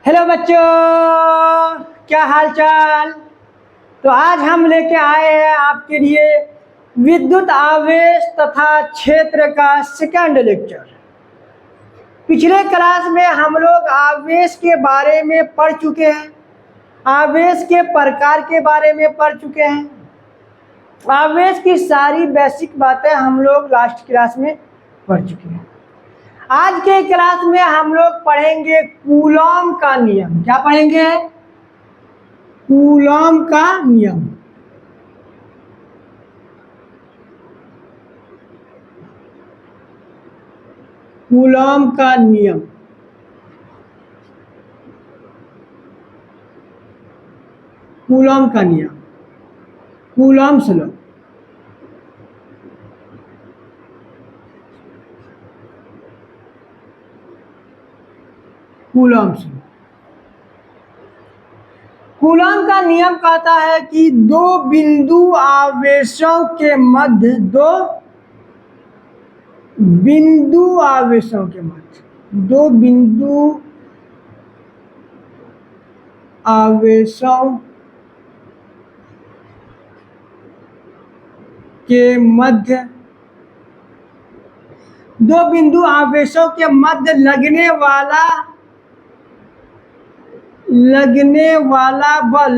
Hello बच्चों, क्या हाल चाल। तो आज हम लेके आए हैं आपके लिए विद्युत आवेश तथा क्षेत्र का सेकंड लेक्चर। पिछले क्लास में हम लोग आवेश के बारे में पढ़ चुके हैं, आवेश के प्रकार के बारे में पढ़ चुके हैं। आवेश की सारी बेसिक बातें हम लोग लास्ट क्लास में पढ़ चुके हैं। आज के क्लास में हम लोग पढ़ेंगे कूलॉम का नियम। क्या पढ़ेंगे? कूलॉम का नियम। कूलॉम का नियम। कूलॉम का नियम, Coulomb's law. Coulomb's law. Coulomb का नियम कहता है कि दो बिंदु आवेशों के मध्य, दो बिंदु आवेशों के मध्य, दो बिंदु आवेशों के मध्य, दो बिंदु आवेशों के मध्य लगने वाला बल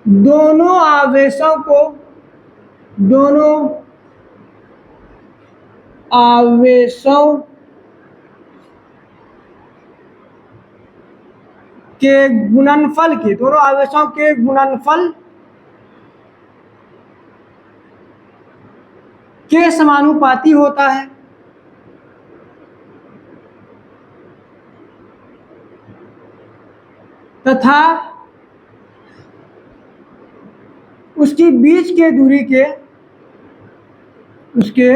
दोनों आवेशों के गुणनफल के, दोनों आवेशों के गुणनफल के समानुपाती होता है। तथा उसके बीच के दूरी के, उसके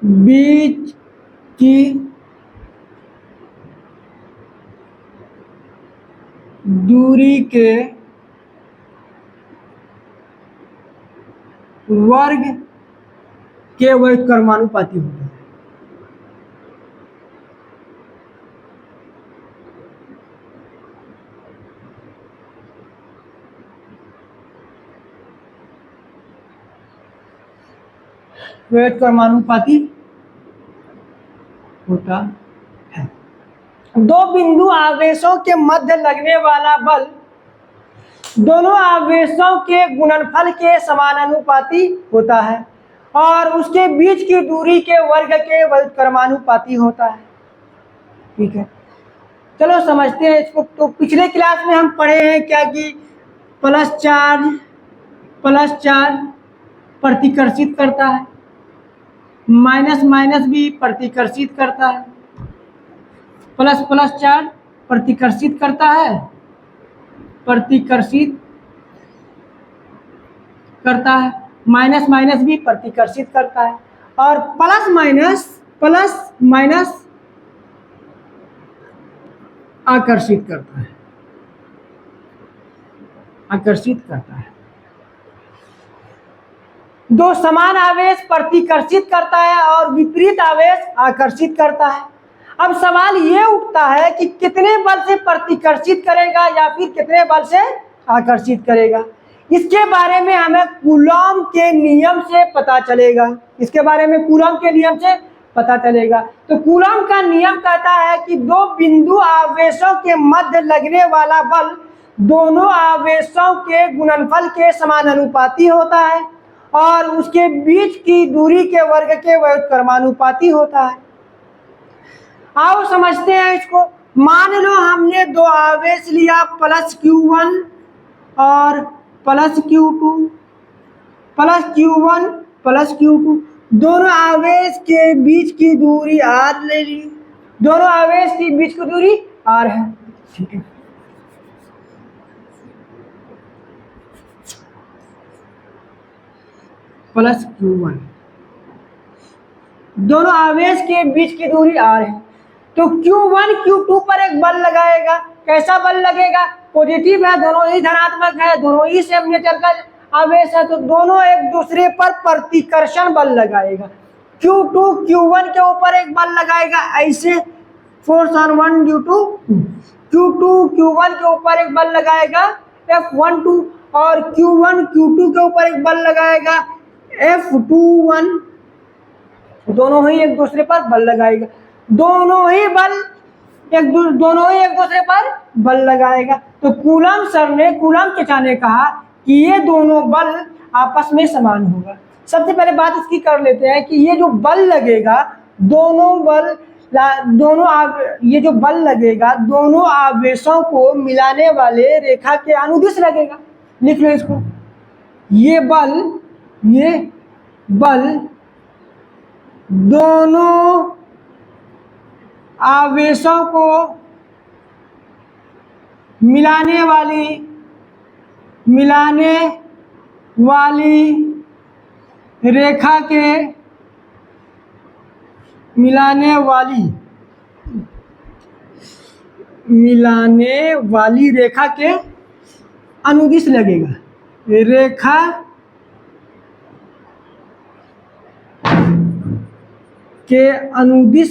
बीच की दूरी के वर्ग के व्युत्क्रमानुपाती होता है। व्युत्क्रमानुपाती होता है। दो बिंदु आवेशों के मध्य लगने वाला बल दोनों आवेशों के गुणनफल के समानुपाती होता है और उसके बीच की दूरी के वर्ग के व्युत्क्रमानुपाती होता है। ठीक है, चलो समझते हैं इसको। तो पिछले क्लास में हम पढ़े हैं क्या कि प्लस चार्ज प्रतिकर्षित करता है, माइनस माइनस भी प्रतिकर्षित करता है। प्लस चार्ज प्रतिकर्षित करता है, माइनस माइनस भी प्रतिकर्षित करता है, और प्लस माइनस आकर्षित करता है। दो समान आवेश प्रतिकर्षित करता है और विपरीत आवेश आकर्षित करता है। अब सवाल ये उठता है कि कितने बल से प्रतिकर्षित करेगा या फिर कितने बल से आकर्षित करेगा। इसके बारे में हमें कूलॉम के नियम से पता चलेगा। तो कूलॉम का नियम कहता है कि दो बिंदु आवेशों के मध्य लगने वाला बल दोनों आवेशों के गुणनफल के समानुपाती होता है और उसके बीच की दूरी के वर्ग के व्युत्क्रमानुपाती होता है। आओ समझते हैं इसको। मान लो हमने दो आवेश लिया, प्लस Q1 और प्लस Q2। दोनों आवेश के बीच की दूरी R ले ली। दोनों आवेश के बीच की दूरी R है। ठीक है, प्लस Q1, दोनों आवेश के बीच की दूरी R है। तो Q1 Q2 पर एक बल लगाएगा। कैसा बल लगेगा? पॉजिटिव है, दोनों ही धनात्मक है, दोनों ही सेम नेचर का आवेश है, तो दोनों एक दूसरे पर प्रतिकर्षण बल लगाएगा। Q2 Q1 के ऊपर एक बल लगाएगा, ऐसे force on one due to Q2 Q1 के ऊपर एक बल लगाएगा F12, और Q1 Q2 के ऊपर एक बल लगाएगा F21। दोनों ही एक दूसरे पर बल लगाएगा, दोनों ही एक दूसरे पर बल लगाएगा। तो कूलम सर ने, कूलम चचा ने कहा कि ये दोनों बल आपस में समान होगा। सबसे पहले बात इसकी कर लेते हैं कि ये जो बल लगेगा, ये जो बल लगेगा दोनों आवेशों को मिलाने वाले रेखा के अनुदिश लगेगा। लिख लो इसको, ये बल दोनों आवेशों को मिलाने वाली रेखा के मिलाने वाली रेखा के अनुदिश लगेगा। रेखा के अनुदिश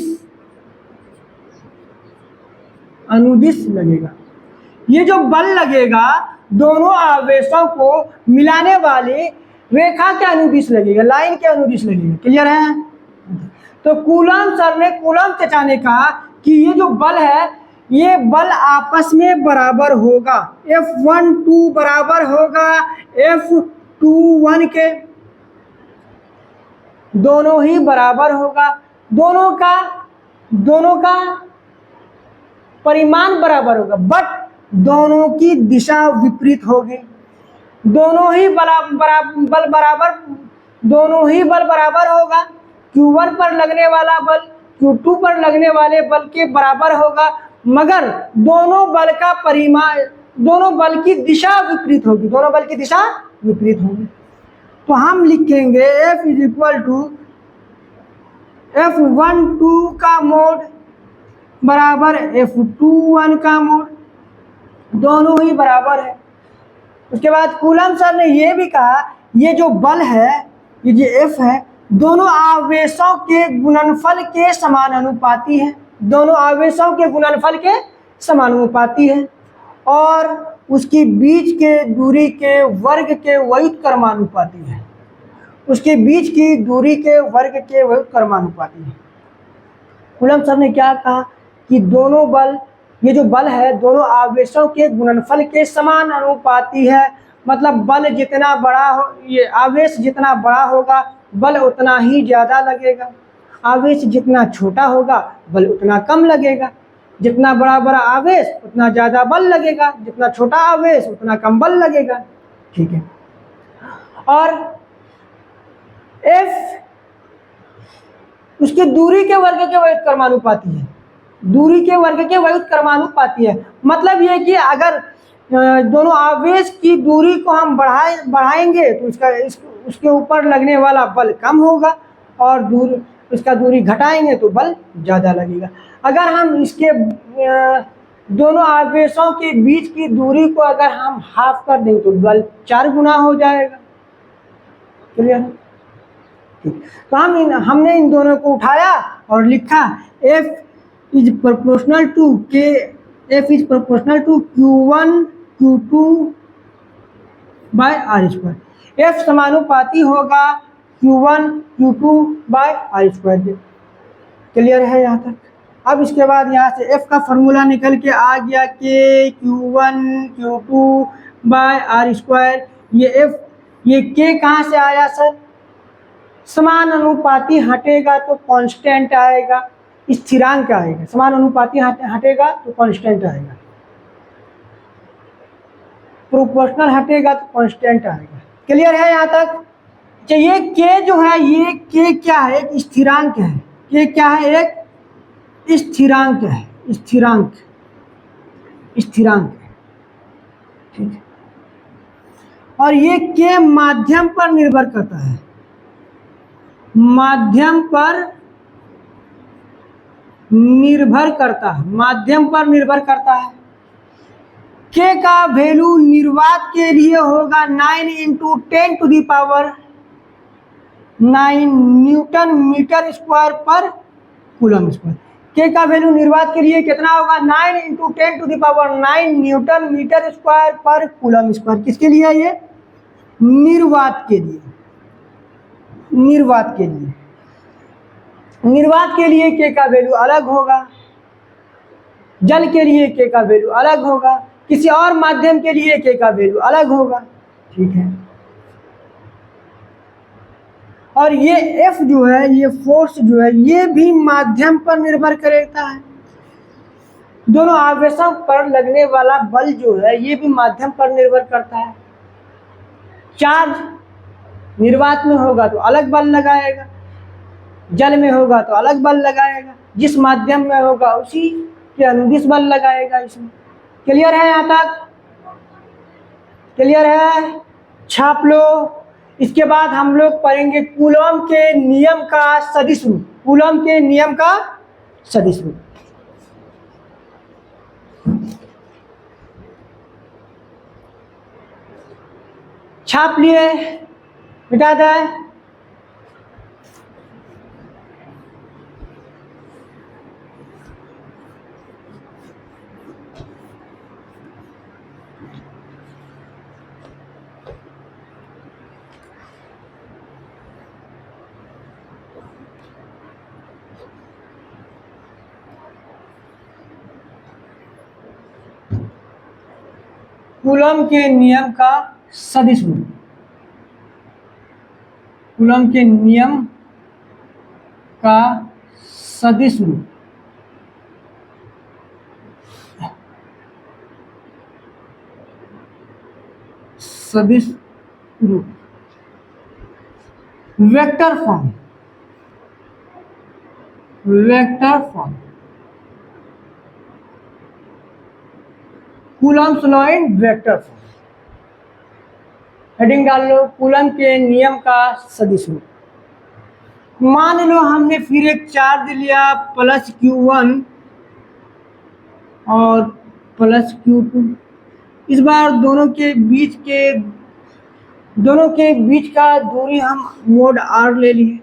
लगेगा। ये जो बल लगेगा दोनों आवेशों को मिलाने वाली रेखा के अनुदिश लगेगा, लाइन के अनुदिश लगेगा। क्लियर है? तो कूलम सर ने, कूलम चचा ने कहा कि ये जो बल है, ये बल आपस में बराबर होगा। F12 बराबर होगा F21 के, दोनों ही बराबर होगा। दोनों का परिमाण बराबर होगा, बट दोनों की दिशा विपरीत होगी। दोनों ही बल बराबर होगा। Q1 पर लगने वाला बल Q2 पर लगने वाले बल के बराबर होगा, मगर दोनों बल की दिशा विपरीत होगी। तो हम लिखेंगे F is equal to F12 का मोड बराबर F21 का मोड, दोनों ही बराबर है। उसके बाद कूलम सर ने यह भी कहा, ये जो बल है, ये जो F है, दोनों आवेशों के गुणनफल के समानुपाती है। दोनों आवेशों के गुणनफल के समानुपाती है, और उसकी बीच के दूरी के वर्ग के व्युत क्रमानुपाती है। उसके बीच की दूरी के वर्ग के व्युत क्रमानुपाती है। कूलम सर ने क्या कहा कि दोनों बल, ये जो बल है दोनों आवेशों के गुणनफल के समान अनुपाती है। मतलब बल जितना बड़ा हो, ये आवेश जितना बड़ा होगा बल उतना ही ज़्यादा लगेगा। आवेश जितना छोटा होगा बल उतना कम लगेगा। जितना बड़ा आवेश उतना ज़्यादा बल लगेगा, जितना छोटा आवेश उतना कम बल लगेगा। ठीक है। और F उसकी दूरी के वर्ग के व्युत क्रमानुपाती है। दूरी के वर्ग के व्युत क्रमानुपाती है, मतलब ये कि अगर दोनों आवेश की दूरी को हम बढ़ाएंगे तो उसके ऊपर लगने वाला बल कम होगा, और उसका दूरी घटाएंगे तो बल ज़्यादा लगेगा। अगर हम इसके दोनों आवेशों के बीच की दूरी को अगर हम हाफ कर दें तो बल 4 गुना हो जाएगा। क्लियर है? तो हमने इन दोनों को उठाया और लिखा F is proportional to Q1 Q2 by R square. F समानुपाती होगा Q1 Q2 by R square. Clear है यहाँ तक? अब इसके बाद यहाँ से F का फॉर्मूला निकल के आ गया कि Q1 Q2 by R square. ये K कहाँ से आया सर? समान अनुपाती हटेगा तो कांस्टेंट आएगा, स्थिरांक आएगा। समान अनुपाती हटेगा तो कांस्टेंट आएगा, प्रोपोर्शनल हटेगा तो कांस्टेंट आएगा। क्लियर है यहाँ तक? अच्छा, ये K जो है, ये K क्या है? एक स्थिरांक है। K क्या है? एक स्थिरांक है। स्थिरांक है। ठीक है। और ये K माध्यम पर निर्भर करता है। माध्यम पर निर्भर करता है। K का वैल्यू निर्वात के लिए होगा 9 × 10⁻⁹ 9 न्यूटन मीटर स्क्वायर पर कूलम स्क्वायर। के का वैल्यू निर्वात के लिए कितना होगा? 9 इंटू 10⁹ न्यूटन मीटर स्क्वायर पर कूलम स्क्वायर। किसके लिए है ये? निर्वात के लिए। निर्वात के लिए, निर्वात के लिए के का वैल्यू अलग होगा, जल के लिए के का वैल्यू अलग होगा, किसी और माध्यम के लिए के का वैल्यू अलग होगा। ठीक है। और ये F जो है, ये फोर्स जो है, ये भी माध्यम पर निर्भर करता है। दोनों आवेशों पर लगने वाला बल जो है, ये भी माध्यम पर निर्भर करता है। चार्ज निर्वात में होगा तो अलग बल लगाएगा, जल में होगा तो अलग बल लगाएगा, जिस माध्यम में होगा उसी के अनुदिश बल लगाएगा इसमें। क्लियर है? यहाँ तक क्लियर है? छाप लो। इसके बाद हम लोग पढ़ेंगे कूलॉम के नियम का सदिश रूप। कूलॉम के नियम का सदिश रूप। छाप लिए? मिटा दे। कूलॉम के नियम का सदिश रूप। कूलॉम के नियम का सदिश रूप। सदिश रूप, vector form. Vector form, Coulomb's law in vector form. Heading डाल लो, कूलॉम के नियम का सदिश रूप। मान लो हमने फिर एक चार्ज लिया +Q1 और +Q2। इस बार दोनों के बीच का दूरी हम मोड r ले लिए।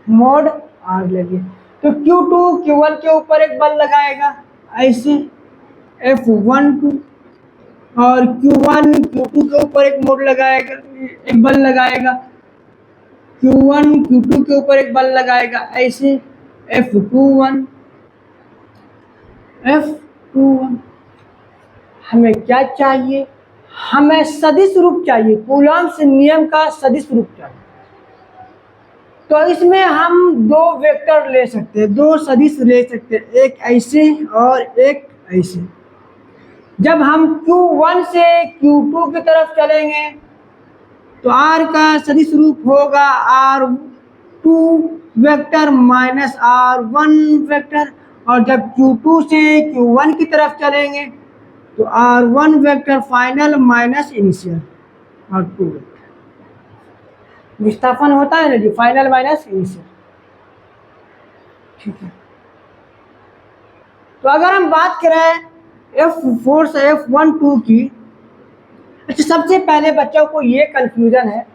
मोड r ले लिए तो Q2 Q1 के ऊपर एक बल लगाएगा ऐसे F12, और Q1 Q2 के ऊपर एक मोड लगाएगा, एक बल लगाएगा। Q1 Q2 के ऊपर एक बल लगाएगा ऐसे F21। हमें क्या चाहिए? हमें सदिश रूप चाहिए, कूलॉम्स नियम का सदिश रूप चाहिए। तो इसमें हम दो वेक्टर ले सकते हैं, दो सदिश ले सकते हैं, एक ऐसे और एक ऐसे। जब हम Q1 से Q2 की तरफ चलेंगे तो R का सदिश रूप होगा R2 vector minus R1 vector, और जब Q2 से Q1 की तरफ चलेंगे तो R1 vector final minus initial R2 vector. विस्थापन होता है ना जी, फाइनल माइनस इनिशियल। ठीक है। तो अगर हम बात करें फोर्स F12 की, अच्छा सबसे पहले बच्चों को ये कंफ्यूजन है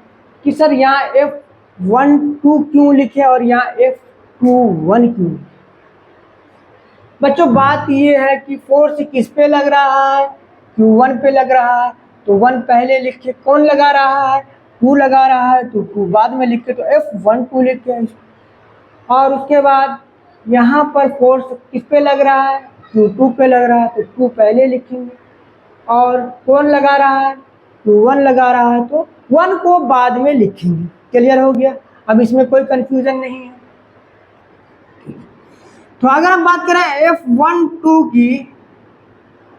कि सर यहाँ F12 क्यों लिखे और यहाँ F21 क्यों लिखे। बच्चों बात ये है कि फोर्स किस पे लग रहा है? Q1 पे लग रहा है, तो 1 पहले लिख के, कौन लगा रहा है? 2 लगा रहा है, तो 2 बाद में लिख के, तो F12 लिख के। और उसके बाद यहाँ पर फोर्स किस पे लग रहा है? Q2 पे लग रहा है, तो 2 पहले लिखेंगे। और कौन लगा रहा है? Q1 लगा रहा है, तो 1 को बाद में लिखेंगे। क्लियर हो गया? अब इसमें कोई कंफ्यूजन नहीं है। तो अगर हम बात करें F12 की,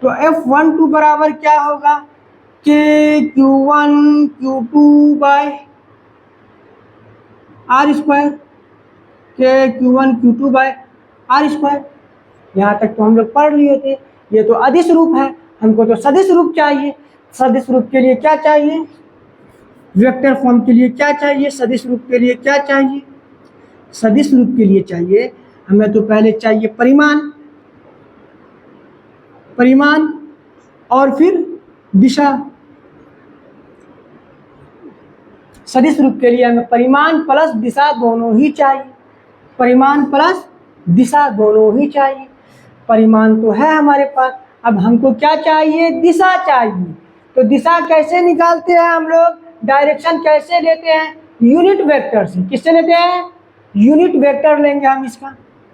तो F12 बराबर क्या होगा? K Q1 Q2 by R square. K Q1 Q2 by R square. यहाँ तक तो हम लोग पढ़ लिए थे। ये तो अदिश रूप है, हमको तो सदिश रूप चाहिए। सदिश रूप के लिए क्या चाहिए? वेक्टर फॉर्म के लिए क्या चाहिए? सदिश रूप के लिए क्या चाहिए? सदिश रूप के लिए चाहिए हमें तो पहले चाहिए परिमाण, परिमाण और फिर दिशा। सदिश रूप के लिए हमें परिमाण प्लस दिशा दोनों ही चाहिए, परिमाण प्लस दिशा दोनों ही चाहिए। परिमाण तो है हमारे पास, अब हमको क्या चाहिए, दिशा चाहिए। तो दिशा कैसे निकालते हैं हम लोग, डायरेक्शन कैसे लेते हैं, यूनिट वेक्टर से। किससे लेते हैं, यूनिट वेक्टर लेंगे हम। इसका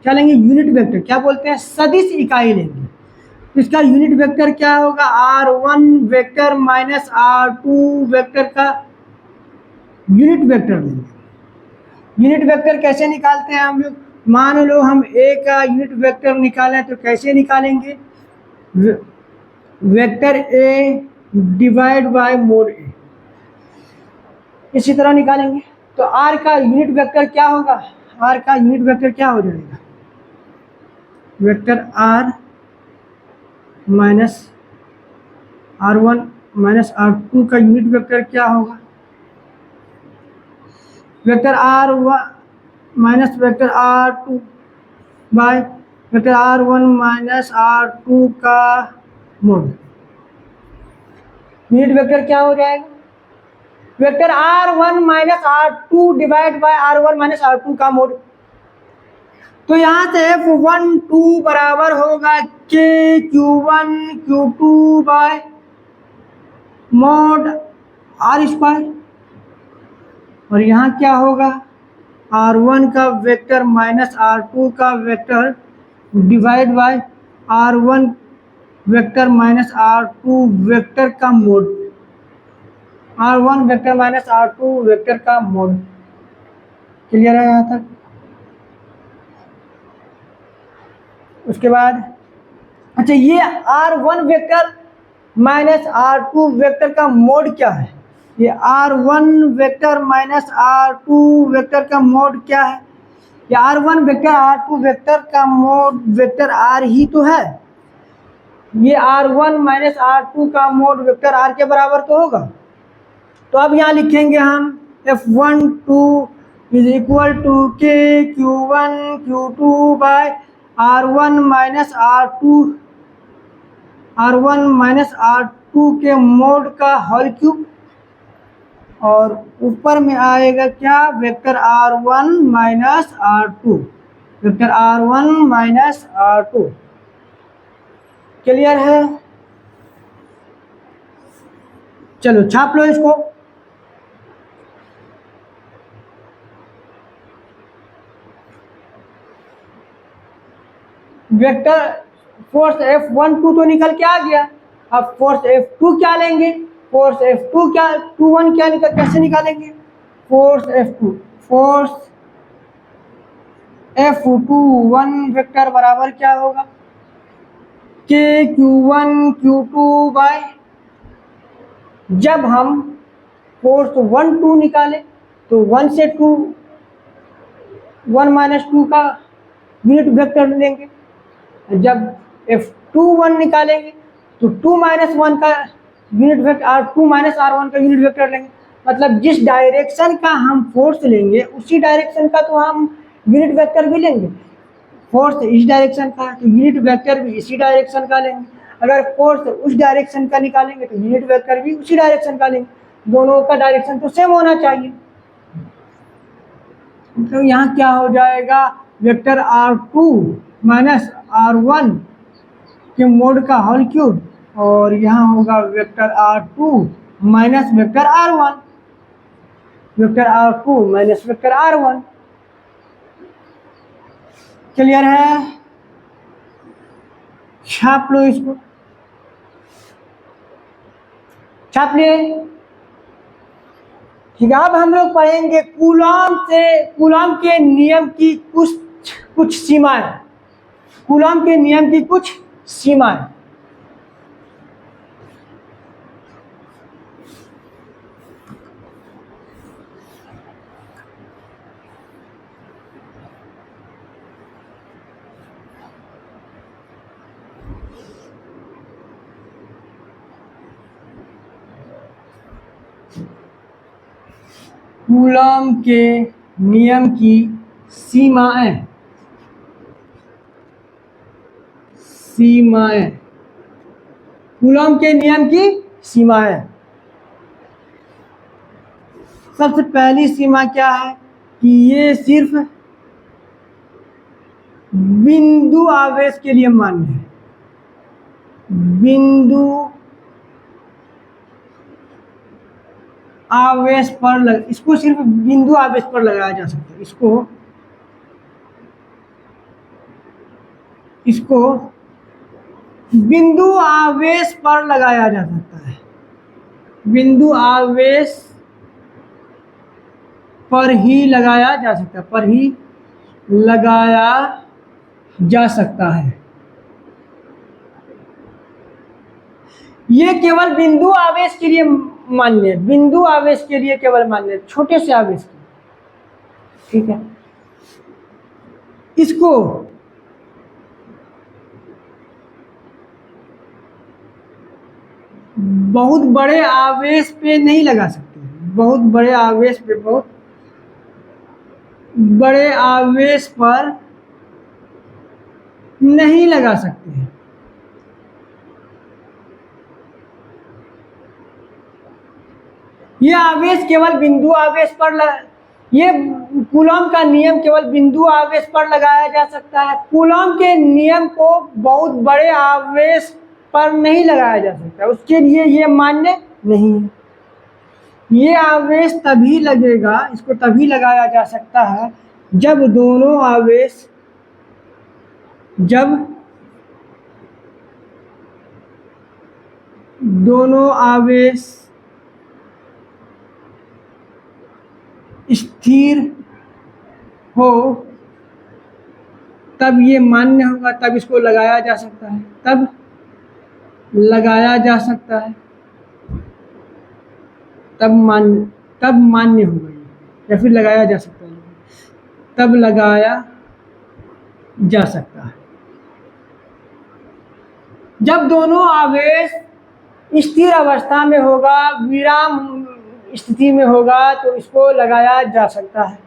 क्या लेंगे, यूनिट वेक्टर। क्या बोलते हैं, सदिश इकाई लेंगे। इसका यूनिट वेक्टर क्या होगा, r1 vector minus r2 vector का यूनिट वेक्टर लेंगे। यूनिट वेक्टर कैसे निकालते हैं हम लोग, मान लो हम a का यूनिट वेक्टर निकालें तो कैसे निकालेंगे, vector a divide by mode a, इसी तरह निकालेंगे। तो r का यूनिट वेक्टर क्या होगा, r का यूनिट वेक्टर क्या हो जाएगा, vector r minus r1 minus r2 का यूनिट वेक्टर क्या होगा, vector r1 minus vector r2 by vector r1 minus r2 का मोड। यूनिट वेक्टर क्या हो जाएगा, vector r1 minus r2 divide by r1 minus r2 का मोड। तो यहाँ से F12 बराबर होगा k q1 q2 by mod r square, और यहाँ क्या होगा, r1 का वेक्टर माइनस r2 का vector divide by r1 vector minus r2 vector का mod, r1 vector minus r2 vector का मोड। क्लियर है यहाँ तक। उसके बाद अच्छा, ये r1 vector minus r2 vector का मोड क्या है, ये r1 vector minus r2 vector का मोड क्या है, ये r1 वेक्टर r2 वेक्टर का मोड वेक्टर r ही तो है। ये r1 माइनस r2 का मोड वेक्टर r के बराबर तो होगा। तो अब यहाँ लिखेंगे हम F12 is equal to k q1 q2 by r1 minus r2 के मोड का होल क्यूब, और ऊपर में आएगा क्या, vector r1 minus r2, vector r1 minus r2। Clear है, चलो छाप लो इसको। वेक्टर फोर्स F12 तो निकल के आ गया, अब फोर्स F2 क्या लेंगे, फोर्स F2 क्या, 21 क्या निकल, कैसे निकालेंगे, फोर्स F21 वेक्टर बराबर क्या होगा, k q1 q2 बाय, जब हम फोर्स 1 2 निकाले तो 1 से 2 1 माइनस 2 का यूनिट वेक्टर लेंगे, जब F21 निकालेंगे तो 2 माइनस 1 का unit vector R2 minus R1 का यूनिट वेक्टर लेंगे। मतलब जिस डायरेक्शन का हम फोर्स लेंगे उसी डायरेक्शन का तो हम यूनिट वेक्टर भी लेंगे। फोर्स इस डायरेक्शन का तो यूनिट वेक्टर भी इसी डायरेक्शन का लेंगे, अगर फोर्स उस डायरेक्शन का निकालेंगे तो यूनिट वेक्टर भी उसी डायरेक्शन का लेंगे, दोनों का डायरेक्शन तो सेम होना चाहिए। तो यहाँ क्या हो जाएगा, वेक्टर R2 माइनस R1 के मोड का होल क्यूब, और यहाँ होगा vector R2 minus vector R1, vector R2 minus vector R1। Clear है, छाप लो इसको, छाप लिए। ठीक है, अब हम लोग पढ़ेंगे कूलॉम के नियम की कुछ सीमाएं, कूलॉम के नियम की कुछ सीमाएं। कूलॉम के नियम की सीमाएं, कूलॉम के नियम की सीमाएं। सबसे पहली सीमा क्या है कि ये सिर्फ बिंदु आवेश के लिए मान्य है। बिंदु आवेश पर इसको सिर्फ बिंदु आवेश पर लगाया जा सकता है। इसको बिंदु आवेश पर लगाया जा सकता है। बिंदु आवेश पर ही लगाया जा सकता है, पर ही लगाया जा सकता है। ये केवल बिंदु आवेश के लिए मान्य है, बिंदु आवेश के लिए केवल मान्य है, छोटे से आवेश के। ठीक है, इसको बहुत बड़े आवेश पे नहीं लगा सकते, बहुत बड़े आवेश पे, बहुत बड़े आवेश पर नहीं लगा सकते हैं। ये आवेश केवल बिंदु आवेश पर ये कूलॉम का नियम केवल बिंदु आवेश पर लगाया जा सकता है। कूलॉम के नियम को बहुत बड़े आवेश पर नहीं लगाया जा सकता, उसके लिए ये मान्य नहीं है। ये आवेश तभी लगेगा, इसको तभी लगाया जा सकता है जब दोनों आवेश स्थिर हो, तब ये मान्य होगा, तब इसको लगाया जा सकता है, तब लगाया जा सकता है, तब मान्य होगा, या फिर लगाया जा सकता है, तब लगाया जा सकता है। जब दोनों आवेश स्थिर अवस्था में होगा, विराम स्थिति में होगा, तो इसको लगाया जा सकता है।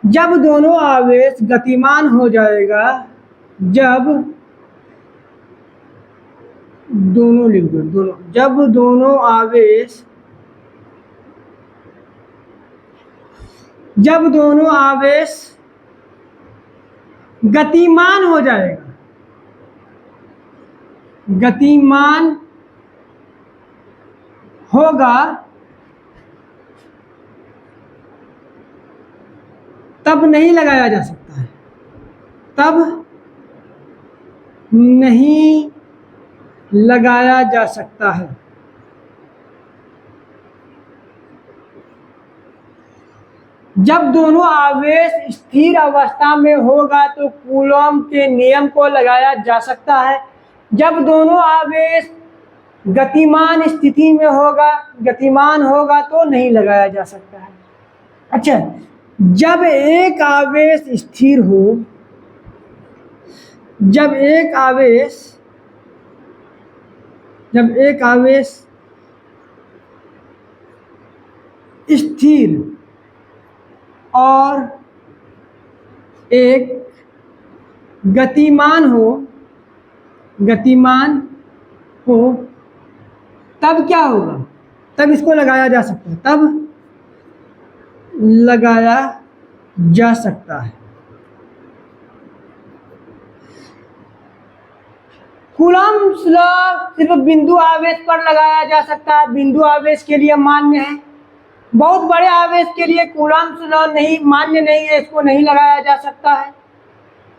जब दोनों आवेश गतिमान हो जाएगा, जब दोनों लिख दो, जब दोनों आवेश गतिमान हो जाएगा, गतिमान होगा, तब नहीं लगाया जा सकता है, तब नहीं लगाया जा सकता है। जब दोनों आवेश स्थिर अवस्था में होगा तो कूलॉम के नियम को लगाया जा सकता है। जब दोनों आवेश गतिमान स्थिति में होगा तो नहीं लगाया जा सकता है। अच्छा, जब एक आवेश स्थिर हो, जब एक आवेश स्थिर और एक गतिमान हो, तब क्या होगा? तब इसको लगाया जा सकता है, तब लगाया जा सकता है। कूलॉम्स लॉ सिर्फ बिंदु आवेश पर लगाया जा सकता है, बिंदु आवेश के लिए मान्य है। बहुत बड़े आवेश के लिए कूलॉम्स लॉ मान्य नहीं है, इसको नहीं लगाया जा सकता है।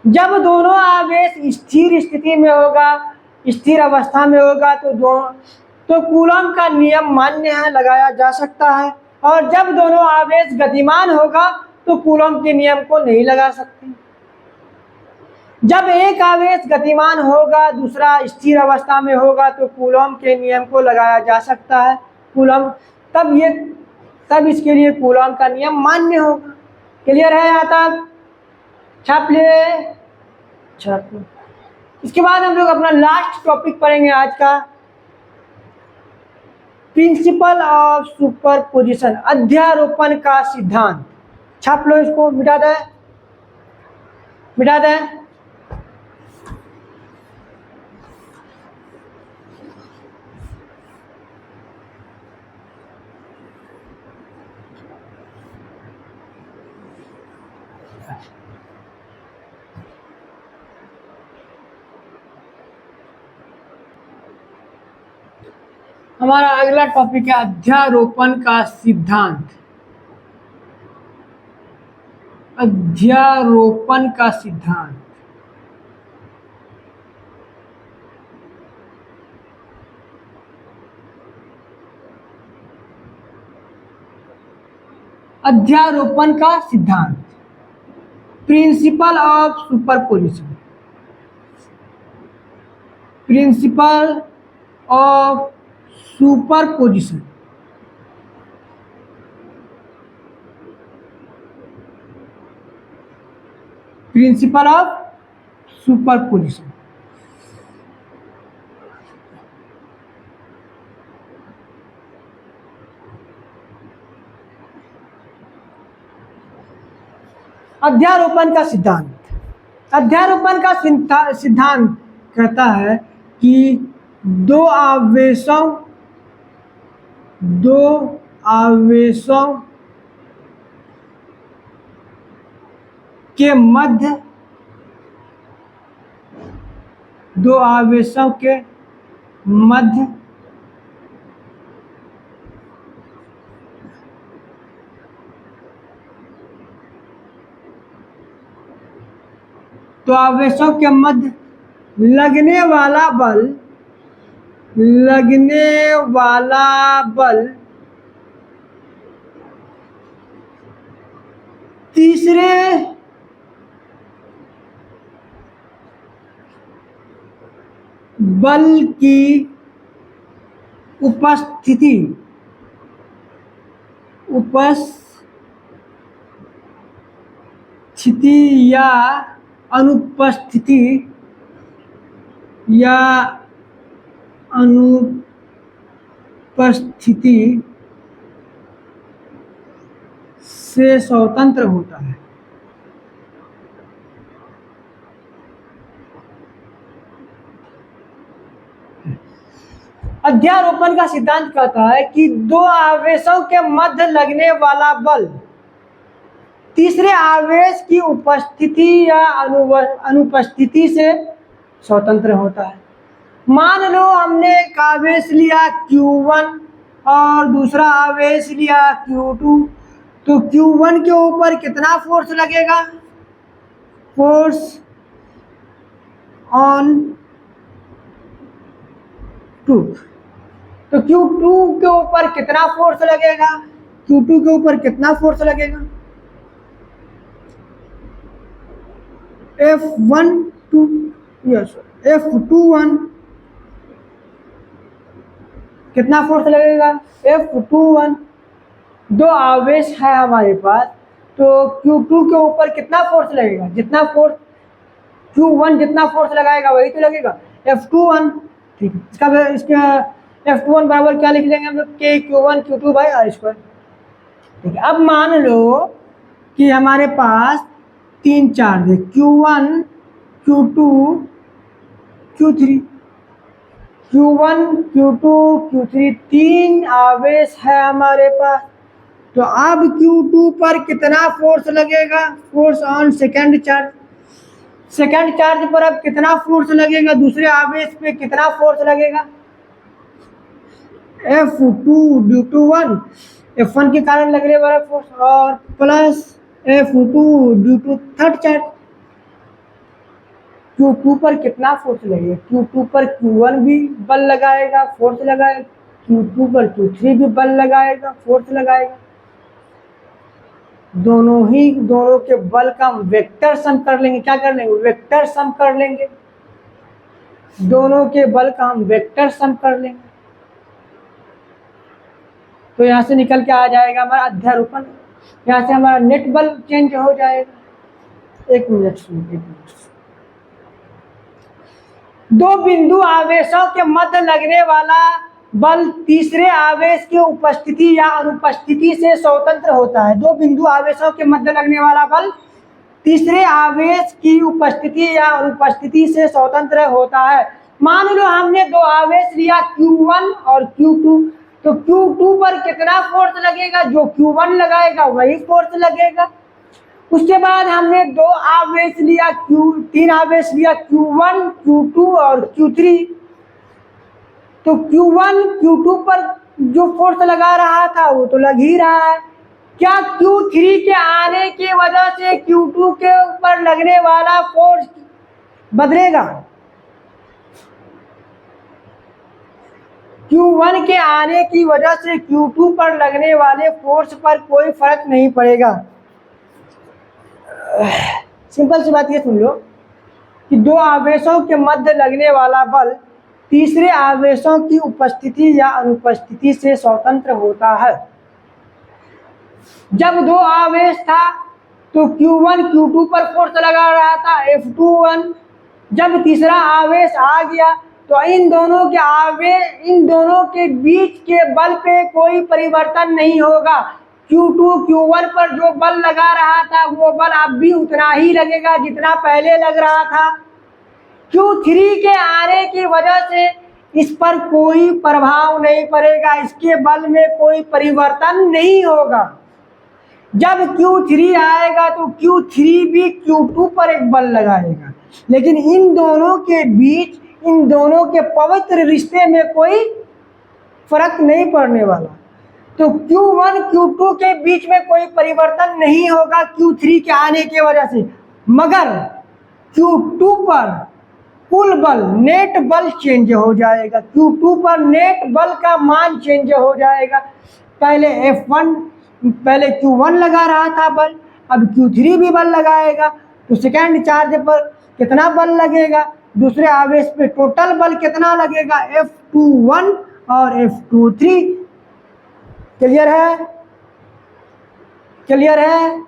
जब दोनों आवेश स्थिर स्थिति में होगा, स्थिर अवस्था में होगा, तो कूलॉम का नियम मान्य है, लगाया जा सकता है। और जब दोनों आवेश गतिमान होगा तो कूलॉम के नियम को नहीं लगा सकते। जब एक आवेश गतिमान होगा, दूसरा स्थिर अवस्था में होगा, तो कूलॉम के नियम को लगाया जा सकता है। कूलॉम तब इसके लिए कूलॉम का नियम मान्य होगा। क्लियर है यहाँ तक? छाप ले। इसके बाद हम लोग अपना लास्ट टॉपिक पढ़ेंगे आज का, प्रिंसिपल ऑफ सुपरपोजिशन, अध्यारोपण का सिद्धांत। छाप लो इसको, मिटा दे। हमारा अगला टॉपिक है अध्यारोपण का सिद्धांत। अध्यारोपण का सिद्धांत। अध्यारोपण का सिद्धांत, principle of superposition. Principle of superposition. Principle of superposition. अध्यारोपण का सिद्धांत। अध्यारोपण का सिद्धांत कहता है कि दो आवेशों के मध्य लगने वाला बल तीसरे बल की उपस्थिति या अनुपस्थिति से स्वतंत्र होता है। अध्यारोपण का सिद्धांत कहता है कि दो आवेशों के मध्य लगने वाला बल तीसरे आवेश की उपस्थिति या अनुपस्थिति से स्वतंत्र होता है। मान लो हमने एक आवेश लिया Q1 और दूसरा आवेश लिया Q2, तो Q1 के ऊपर कितना फोर्स लगेगा? Force on 2। तो Q2 के ऊपर कितना फोर्स लगेगा? Q2 के ऊपर कितना फोर्स लगेगा? F21 कितना फोर्स लगेगा? F21। दो आवेश है हमारे पास, तो Q2 के ऊपर कितना फोर्स लगेगा? जितना फोर्स Q1 जितना फोर्स लगाएगा वही तो लगेगा, F21। ठीक है, इसका F21 बराबर क्या लिख लेंगे हम लोग? KQ1 Q2 by R square. ठीक है, अब मान लो कि हमारे पास तीन चार्ज है, Q1 Q2 Q3। Q1 Q2 Q3 तीन आवेश है हमारे पास। तो अब Q2 पर कितना फोर्स लगेगा? Force on second charge. Second charge पर अब कितना फोर्स लगेगा? दूसरे आवेश पे कितना फोर्स लगेगा? F2 ड्यू टू 1, F1 के कारण लगने वाला फोर्स, और plus F2 due to third charge. Q2 पर कितना फोर्स लगेगा? Q2 पर Q1 भी बल लगाएगा, फोर्स लगाएगा, Q2 पर Q3 भी बल लगाएगा, फोर्स लगाएगा। दोनों के बल का हम वेक्टर सम कर लेंगे। क्या कर लेंगे? वेक्टर सम कर लेंगे। दोनों के बल का हम वेक्टर सम कर लेंगे, तो यहाँ से निकल के आ जाएगा हमारा अध्यारोपण। यहाँ से हमारा नेट बल चेंज हो जाएगा। एक मिनट सुनिए। दो बिंदु आवेशों के मध्य लगने वाला बल तीसरे आवेश की उपस्थिति या अनुपस्थिति से स्वतंत्र होता है। दो बिंदु आवेशों के मध्य लगने वाला बल तीसरे आवेश की उपस्थिति या अनुपस्थिति से स्वतंत्र होता है। मान लो हमने दो आवेश लिया Q1 और Q2, तो Q2 पर कितना फोर्स लगेगा? जो Q1 लगाएगा वही फोर्स लगेगा। उसके बाद हमने तीन आवेश लिया Q1 Q2 और Q3। तो Q1 Q2 पर जो फोर्स लगा रहा था वो तो लग ही रहा है। क्या Q3 के आने की वजह से Q2 के ऊपर लगने वाला फोर्स बदलेगा? Q1 के आने की वजह से Q2 पर लगने वाले फोर्स पर कोई फर्क नहीं पड़ेगा। सिंपल सी बात ये सुन लो कि दो आवेशों के मध्य लगने वाला बल तीसरे आवेशों की उपस्थिति या अनुपस्थिति से स्वतंत्र होता है। जब दो आवेश था तो Q1 Q2 पर फोर्स लगा रहा था F21। जब तीसरा आवेश आ गया तो इन दोनों के बीच के बल पे कोई परिवर्तन नहीं होगा। Q2 Q1 पर जो बल लगा रहा था वो बल अब भी उतना ही लगेगा जितना पहले लग रहा था। Q3 के आने की वजह से इस पर कोई प्रभाव नहीं पड़ेगा, इसके बल में कोई परिवर्तन नहीं होगा। जब Q3 आएगा तो Q3 भी Q2 पर एक बल लगाएगा, लेकिन इन दोनों के बीच, इन दोनों के पवित्र रिश्ते में कोई फर्क नहीं पड़ने वाला। तो Q1 Q2 के बीच में कोई परिवर्तन नहीं होगा Q3 के आने की वजह से, मगर Q2 पर कुल बल, नेट बल चेंज हो जाएगा। Q2 पर नेट बल का मान चेंज हो जाएगा। पहले Q1 लगा रहा था बल, अब Q3 भी बल लगाएगा, तो सेकेंड चार्ज पर कितना बल लगेगा, दूसरे आवेश पे टोटल बल कितना लगेगा, F21 और F23। क्लियर है? क्लियर है?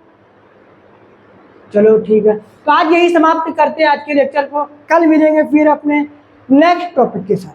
चलो ठीक है, तो आज यही समाप्त करते हैं आज के लेक्चर को। कल मिलेंगे फिर अपने नेक्स्ट टॉपिक के साथ।